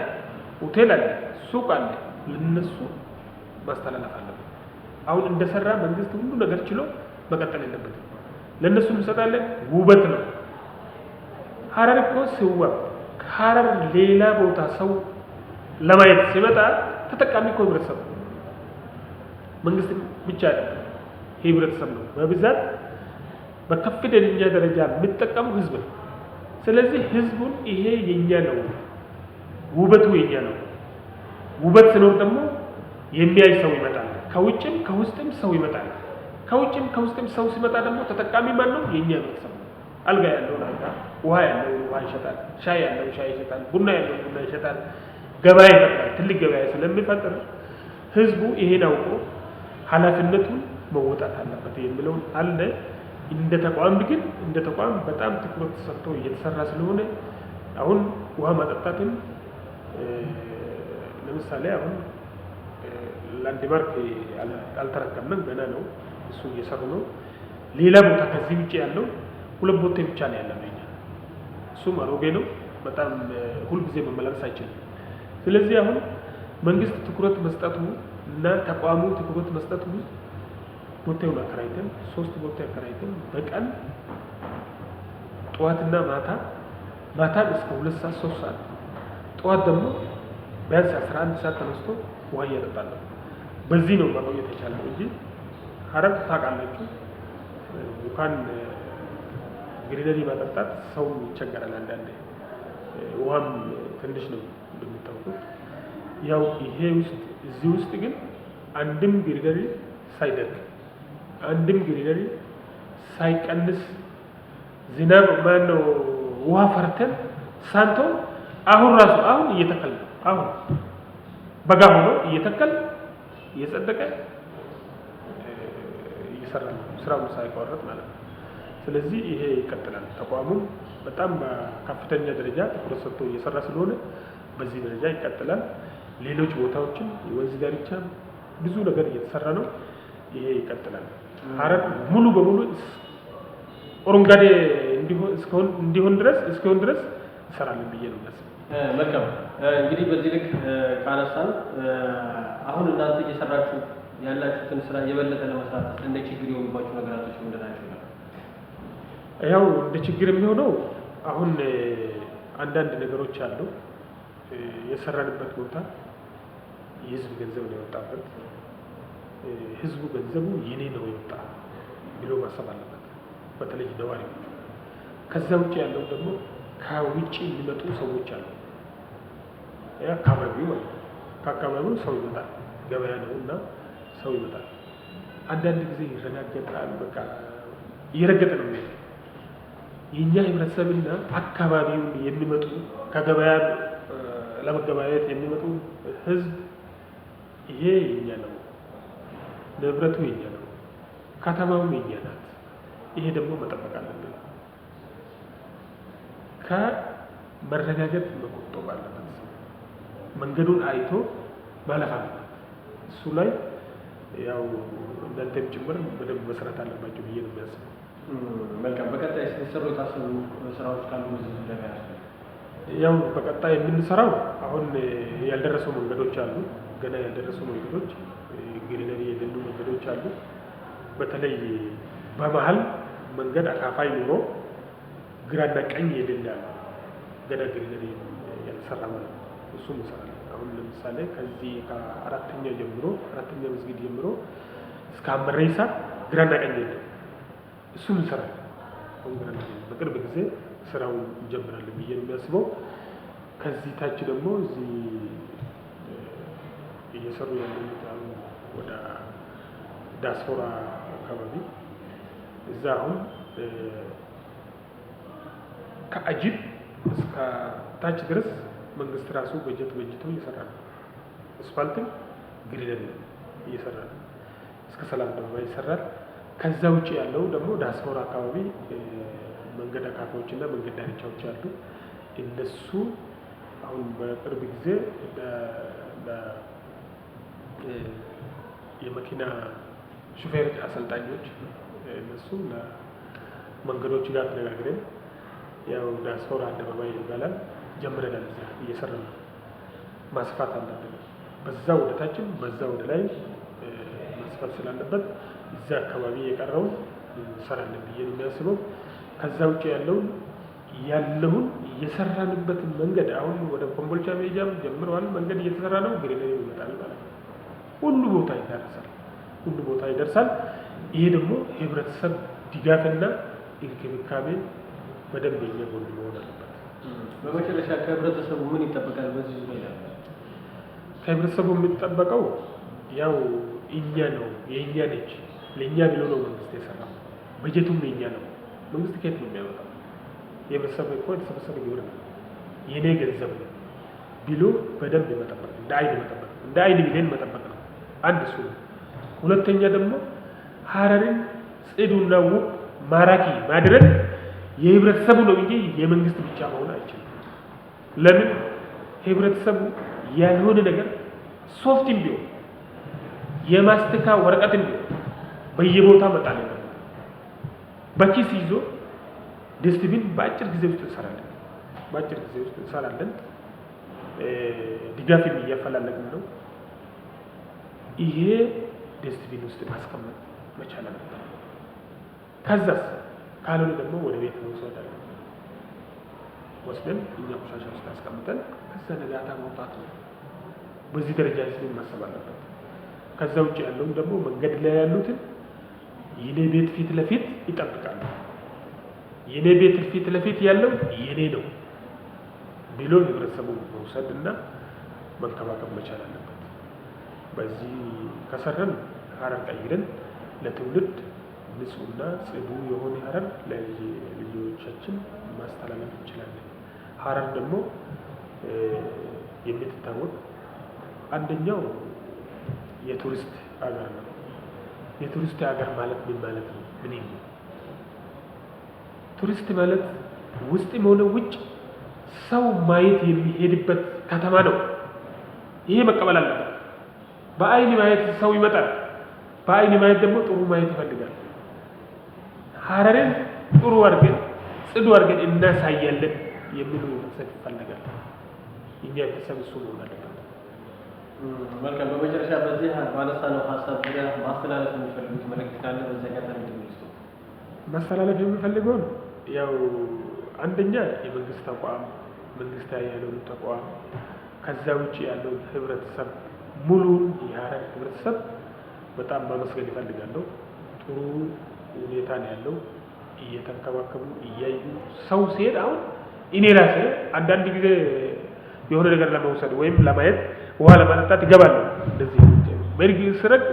ሆቴል አለ፣ ሱቅ አለ። ለነሱ ማስተላለፍ አለበት። አሁን እንደሰራ መንግስት ሁሉ ነገር ችሎ መቀጠል የለበትም። ለነሱ እንሰጣለን። ውበት ነው። ሀረር እኮ ሲዋብ ከሀረር ሌላ ቦታ ሰው ለማየት ሲመጣ ተጠቃሚ እኮ ህብረተሰብ ነው። መንግስት ብቻ አይደለም፣ ህብረተሰብ ነው በብዛት በከፍተኛ ደረጃ የሚጠቀሙ ህዝብ ነው። ስለዚህ ህዝቡን ይሄ የኛ ነው፣ ውበቱ የኛ ነው። ውበት ሲኖር ደግሞ የሚያይ ሰው ይመጣል። ከውጭም ከውስጥም ሰው ይመጣል። ከውጭም ከውስጥም ሰው ሲመጣ ደግሞ ተጠቃሚ ማን ነው? የኛ ህብረተሰብ ነው። አልጋ ያለው አልጋ፣ ውሃ ያለው ውሃ ይሸጣል፣ ሻይ ያለው ሻይ ይሸጣል፣ ቡና ያለው ቡና ይሸጣል። ገበያ ይፈጥራል። ትልቅ ገበያ ስለሚፈጥር ህዝቡ ይሄን አውቆ ኃላፊነቱን መወጣት አለበት የሚለውን አለ። እንደ ተቋም ግን እንደ ተቋም በጣም ትኩረት ተሰጥቶ እየተሰራ ስለሆነ አሁን ውሃ ማጠጣትን ለምሳሌ አሁን ላንድማርክ አልተረከብንም፣ ገና ነው። እሱ እየሰሩ ነው። ሌላ ቦታ ከዚህ ውጭ ያለው 2 ቦታ ብቻ ነው ያለው እኛ። እሱም አሮጌ ነው፣ በጣም ሁልጊዜ መመላለስ አይችልም። ስለዚህ አሁን መንግስት ትኩረት መስጠቱ እና ተቋሙ ትኩረት መስጠቱ ቦታውን አከራይተን 3 ቦታ አከራይተን በቀን ጠዋትና ማታ እስከ 2 ሰዓት 3 ሰዓት ጠዋት ደግሞ ቢያንስ 11 ሰዓት ተነስቶ ውሃ እያጠጣን ነው። በዚህ ነው ማቆየት የቻለው እንጂ ሀረር ታውቃላችሁ እንኳን ግሪነሪ ማጠጣት ሰው ይቸገራል። አንዳንዴ ውሃም ትንሽ ነው እንደምታውቁት። ያው ይሄ ውስጥ እዚህ ውስጥ ግን አንድም ግሪነሪ ሳይደርግ አንድም ግሪነሪ ሳይቀንስ ዝናብ ማነው ውሃ ፈርተን ሳንቶ አሁን ራሱ አሁን እየተከል ነው። አሁን በጋ ሆኖ እየተከል እየጸደቀ እየሰራ ነው፣ ስራውን ሳይቋረጥ ማለት ነው። ስለዚህ ይሄ ይቀጥላል። ተቋሙ በጣም በከፍተኛ ደረጃ ትኩረት ሰጥቶ እየሰራ ስለሆነ በዚህ ደረጃ ይቀጥላል። ሌሎች ቦታዎችን የወንዝ ዳርቻ ብዙ ነገር እየተሰራ ነው። ይሄ ይቀጥላል። ሀረር ሙሉ በሙሉ አረንጓዴ እንዲሆን ድረስ እንሰራለን ብዬ ነው የማስበው። መልካም እንግዲህ በዚህ ልክ ካነሳን አሁን እናንተ እየሰራችሁ ያላችሁትን ስራ የበለጠ ለመስራት እንደ ችግር የሆኑባችሁ ነገራቶች ምንድን ናቸው? ያው እንደ ችግር የሚሆነው አሁን አንዳንድ ነገሮች አሉ። የሰራንበት ቦታ የህዝብ ገንዘብ ነው የወጣበት። ህዝቡ ገንዘቡ የኔ ነው የወጣ ብሎ ማሰብ አለበት፣ በተለይ ነዋሪዎቹ። ከዛ ውጭ ያለው ደግሞ ከውጭ የሚመጡ ሰዎች አሉ። አካባቢው ማለት ነው። ከአካባቢው ሰው ይመጣል፣ ገበያ ነው እና ሰው ይመጣል። አንዳንድ ጊዜ ይረጋገጣል። በቃ እየረገጠ ነው የሚሄድ። የእኛ ህብረተሰብና አካባቢውን የሚመጡ ከገበያ ለመገበያየት የሚመጡ ህዝብ ይሄ የኛ ነው፣ ንብረቱ የኛ ነው፣ ከተማውም የኛ ናት። ይሄ ደግሞ መጠበቅ አለብን። ከመረጋገጥ መቆጠብ አለበት። መንገዱን አይቶ ማለፍ አለበት። እሱ ላይ ያው እናንተም ጭምር በደንብ መስራት አለባቸው ብዬ ነው የሚያስበው። መልካም። በቀጣይ ሲሰሩ የታሰቡ ስራዎች ካሉ ያው በቀጣይ የምንሰራው አሁን ያልደረሱ መንገዶች አሉ። ገና ያልደረሱ መንገዶች ግሪነሪ የሌሉ መንገዶች አሉ። በተለይ በመሀል መንገድ አካፋይ ኑሮ ግራና ቀኝ የሌለ ገና ግሪነሪ ያልተሰራ ማለት ነው። እሱም እንሰራለን። አሁን ለምሳሌ ከዚህ ከአራተኛ መስጊድ ጀምሮ እስከ አመሬሳ ግራና ቀኝ የለም። እሱም እንሰራለን። አሁን ግራና ቀኝ በቅርብ ጊዜ ስራውን እንጀምራለን ብዬ ነው የሚያስበው። ከዚህ ታች ደግሞ እዚህ እየሰሩ ያሉት ወደ ዲያስፖራ አካባቢ እዛ አሁን ከአጂብ እስከ ታች ድረስ መንግስት ራሱ በጀት በጅቶ እየሰራ ነው። አስፋልትም ግሪነሪ እየሰራ ነው። እስከ ሰላም አደባባይ ይሰራል። ከዛ ውጭ ያለው ደግሞ ዲያስፖራ አካባቢ መንገድ አካፋዎች እና መንገድ ዳርቻዎች አሉ። እነሱ አሁን በቅርብ ጊዜ የመኪና ሹፌር አሰልጣኞች እነሱ መንገዶች ጋር ተነጋግረን ያው ዲያስፖራ አደባባይ ይባላል ጀምረናል። እዛ እየሰራ ነው። ማስፋት አለብን። በዛ ወደ ታችም በዛ ወደ ላይ ማስፋት ስላለበት እዛ አካባቢ የቀረውን እንሰራለን ብዬ ነው የሚያስበው። ከዛ ውጭ ያለውን እየሰራንበትን መንገድ አሁን ወደ ኮምቦልቻ መሄጃም ጀምረዋል። መንገድ እየተሰራ ነው። ግሪነሪ ይመጣል ማለት ነው። ሁሉ ቦታ ይደርሳል። ይሄ ደግሞ የህብረተሰብ ድጋፍና እንክብካቤ በደንብ የሚያጎል መሆን አለበት። በመጨረሻ ከህብረተሰቡ ምን ይጠበቃል? በዚህ ዙሪያ ከህብረተሰቡ የሚጠበቀው ያው እኛ ነው የእኛ ነች ለእኛ ብሎ ነው መንግስት የሰራው። በጀቱም የእኛ ነው። መንግስት ከየት ነው የሚያመጣው? የህብረተሰቡ እኮ የተሰበሰበ ግብር ነው፣ የኔ ገንዘብ ነው ብሎ በደንብ መጠበቅ፣ እንደ አይን ብሌን መጠበቅ ነው። አንድ እሱ ነው። ሁለተኛ ደግሞ ሀረርን ጽዱና ውብ ማራኪ ማድረግ የህብረተሰቡ ነው እንጂ የመንግስት ብቻ መሆን አይችልም። ለምን ህብረተሰቡ ያልሆነ ነገር ሶፍትም ቢሆን የማስተካ ወረቀትም ቢሆን በየቦታ መጣል ነው። በኪስ ይዞ ዲስትቢን በአጭር ጊዜ ውስጥ እንሰራለን። ድጋፍም እያፈላለግን ነው። ይሄ ዲስትቢን ውስጥ ማስቀመጥ መቻል አለበት። ከዛስ ካልሆነ ደግሞ ወደ ቤት መውሰድ አለ። ወስደን እኛ ቆሻሻ ውስጥ አስቀምጠን ከዛ ነጋታ መውጣት ነው። በዚህ ደረጃ ህዝብ ማሰብ አለበት። ከዛ ውጭ ያለውን ደግሞ መንገድ ላይ ያሉትን የኔ ቤት ፊት ለፊት ይጠብቃሉ። የኔ ቤት ፊት ለፊት ያለው የኔ ነው ብሎ ህብረተሰቡ መውሰድና መንከባከብ መቻል አለበት። በዚህ ከሰረን ሀረር ቀይረን ለትውልድ ንጹህና ጽዱ የሆነ ሀረር ለልጆቻችን ማስተላለፍ እንችላለን። ሀረር ደግሞ የምትታወቅ አንደኛው የቱሪስት ሀገር ነው። የቱሪስት ሀገር ማለት ምን ማለት ነው? ምን ቱሪስት ማለት ውስጥም ሆነ ውጭ ሰው ማየት የሚሄድበት ከተማ ነው። ይሄ መቀበል አለበት። በአይን ማየት ሰው ይመጣል። በአይን ማየት ደግሞ ጥሩ ማየት ይፈልጋል። ሀረርን ጥሩ አድርገን ጽዱ አድርገን እናሳያለን የሚሉ ህብረተሰብ ይፈልጋል። እኛ ህብረተሰብ እሱ መሆን አለበት። መልካም። በመጨረሻ በዚህ ባነሳነው ሀሳብ ዙሪያ ማስተላለፍ የሚፈልጉት መልዕክት ካለ በዚህ አጋጣሚ ድምጽ ማስተላለፍ የሚፈልገው ያው አንደኛ የመንግስት ተቋም መንግስታዊ ያለውን ተቋም ከዛ ውጭ ያለው ህብረተሰብ ሙሉን የሀረር ህብረተሰብ በጣም ማመስገን ይፈልጋለሁ። ጥሩ ሁኔታ ነው ያለው። እየተንከባከቡ እያዩ ሰው ሲሄድ አሁን እኔ ራሴ አንዳንድ ጊዜ የሆነ ነገር ለመውሰድ ወይም ለማየት ውሃ ለማጠጣት ይገባለሁ። እንደዚህ በርግ ስረግ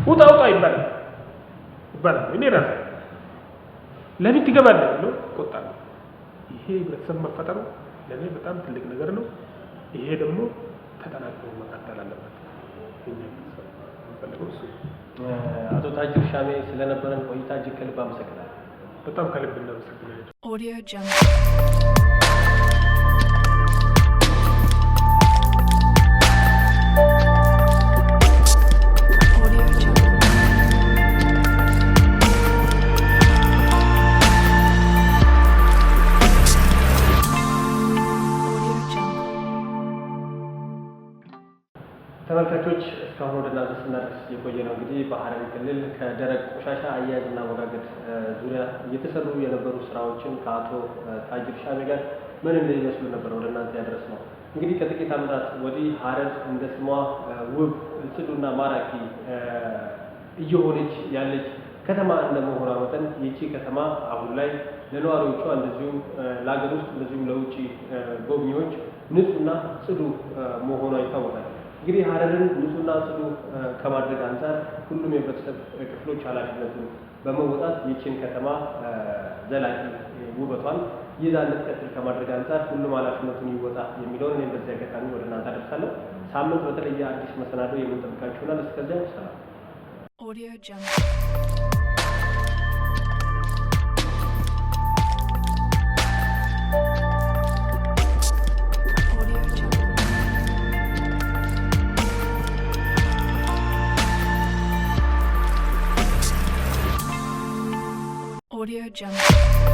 ውጣ ይባላል። እኔ ራሴ ለምን ትገባለህ ብሎ ቆጣለሁ። ይሄ ህብረተሰብ መፈጠሩ ለኔ በጣም ትልቅ ነገር ነው። ይሄ ደግሞ ተጠናክሮ መቀጠል አለበት። አቶ ታጅር ሻሜ ስለነበረን ቆይታ እጅግ ከልብ አመሰግናለሁ። በጣም ከልብ እናመሰግናለን። Audio Jungle. ተመልካቾች እስካሁን ወደ እናንተ ስናደርስ የቆየ ነው እንግዲህ በሀረሪ ክልል ከደረቅ ቆሻሻ አያያዝና አወጋገድ ዙሪያ እየተሰሩ የነበሩ ስራዎችን ከአቶ ታጅር ሻሜ ጋር ምን እንደሚመስሉ ነበር ወደ እናንተ ያደረስ ነው። እንግዲህ ከጥቂት ዓመታት ወዲህ ሀረር እንደ ስሟ ውብ ጽዱና ማራኪ እየሆነች ያለች ከተማ እንደመሆኗ መጠን ይቺ ከተማ አሁን ላይ ለነዋሪዎቿ እንደዚሁም ለሀገር ውስጥ እንደዚሁም ለውጭ ጎብኚዎች ንጹህና ጽዱ መሆኗ ይታወቃል። እንግዲህ ሀረርን ንጹህና ጽዱ ከማድረግ አንጻር ሁሉም የህብረተሰብ ክፍሎች ኃላፊነቱን በመወጣት ይህችን ከተማ ዘላቂ ውበቷን ይዛ እንድትቀጥል ከማድረግ አንጻር ሁሉም ኃላፊነቱን ይወጣ የሚለውን እኔም በዚህ አጋጣሚ ወደ እናንተ አደርሳለሁ። ሳምንት በተለየ አዲስ መሰናዶ የምንጠብቃችሁ ይሆናል። እስከዚያው ሰላም። Audio Jungle. Audio Jungle.